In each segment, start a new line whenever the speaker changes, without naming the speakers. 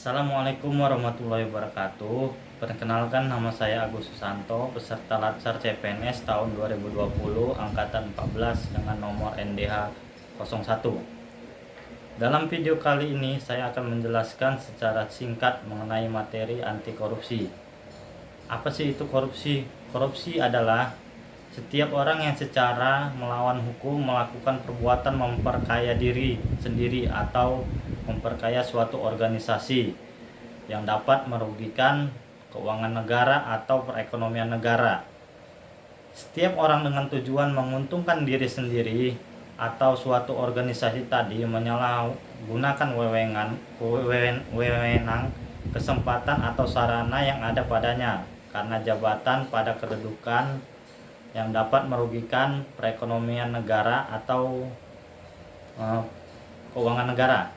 Assalamualaikum warahmatullahi wabarakatuh. Perkenalkan, nama saya Agus Susanto, peserta Latsar CPNS tahun 2020 angkatan 14 dengan nomor NDH 01. Dalam video kali ini saya akan menjelaskan secara singkat mengenai materi anti korupsi. Apa sih itu korupsi? Korupsi adalah setiap orang yang secara melawan hukum melakukan perbuatan memperkaya diri sendiri atau memperkaya suatu organisasi yang dapat merugikan keuangan negara atau perekonomian negara. Setiap orang dengan tujuan menguntungkan diri sendiri atau suatu organisasi tadi menyalahgunakan wewenang, kesempatan atau sarana yang ada padanya karena jabatan pada kedudukan yang dapat merugikan perekonomian negara atau keuangan negara.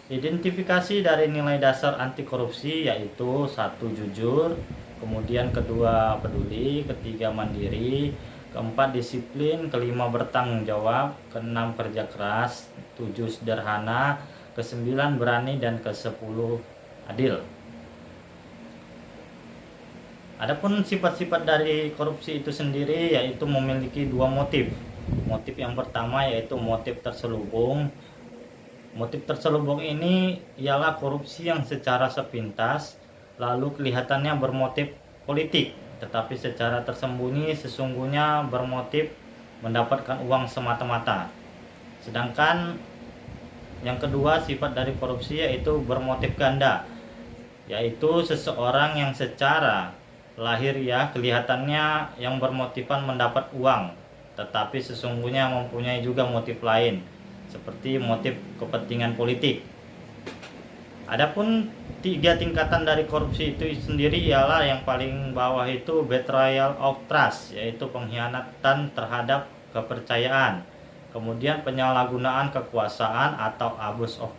Identifikasi dari nilai dasar anti korupsi yaitu 1. Jujur, kemudian kedua peduli, ketiga mandiri, keempat disiplin, kelima bertanggung jawab, keenam kerja keras, 7 sederhana, ke-9 berani, dan ke-10 adil. Adapun sifat-sifat dari korupsi itu sendiri yaitu memiliki dua motif. Motif yang pertama yaitu motif terselubung. Motif terselubung ini ialah korupsi yang secara sepintas lalu kelihatannya bermotif politik, tetapi secara tersembunyi sesungguhnya bermotif mendapatkan uang semata-mata. Sedangkan yang kedua sifat dari korupsi yaitu bermotif ganda, yaitu seseorang yang secara lahiriah kelihatannya yang bermotifan mendapat uang, tetapi sesungguhnya mempunyai juga motif lain, seperti motif kepentingan politik. Adapun 3 tingkatan dari korupsi itu sendiri ialah yang paling bawah itu betrayal of trust, yaitu pengkhianatan terhadap kepercayaan. Kemudian penyalahgunaan kekuasaan atau abuse of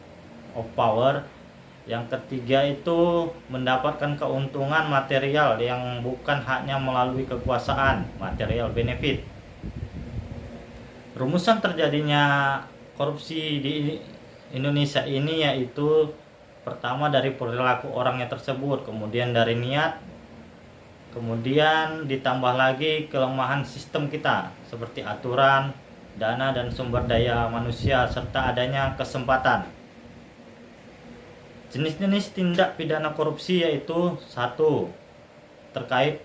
power. Yang ketiga itu mendapatkan keuntungan material yang bukan haknya melalui kekuasaan, material benefit. Rumusan terjadinya korupsi di Indonesia ini yaitu pertama dari perilaku orangnya tersebut, kemudian dari niat, kemudian ditambah lagi kelemahan sistem kita seperti aturan, dana dan sumber daya manusia, serta adanya kesempatan. Jenis-jenis tindak pidana korupsi yaitu 1. Terkait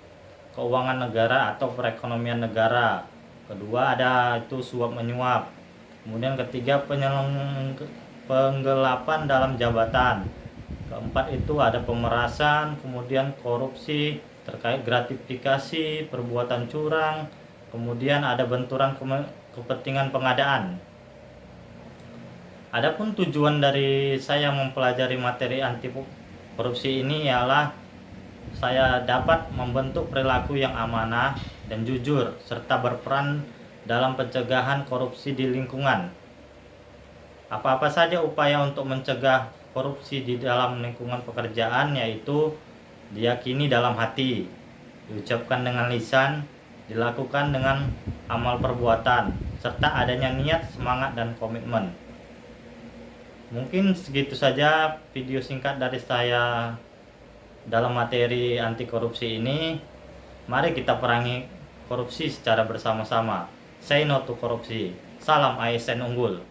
keuangan negara atau perekonomian negara. Kedua ada itu suap menyuap. Kemudian ketiga penggelapan dalam jabatan. Keempat itu ada pemerasan, kemudian korupsi terkait gratifikasi, perbuatan curang, kemudian ada benturan kepentingan pengadaan. Adapun tujuan dari saya mempelajari materi anti korupsi ini ialah saya dapat membentuk perilaku yang amanah dan jujur serta berperan dalam pencegahan korupsi di lingkungan. Apa-apa saja upaya untuk mencegah korupsi di dalam lingkungan pekerjaan yaitu diyakini dalam hati, diucapkan dengan lisan, dilakukan dengan amal perbuatan, serta adanya niat, semangat, dan komitmen. Mungkin segitu saja video singkat dari saya dalam materi anti korupsi ini. Mari kita perangi korupsi secara bersama-sama. Say no to korupsi. Salam ASN unggul.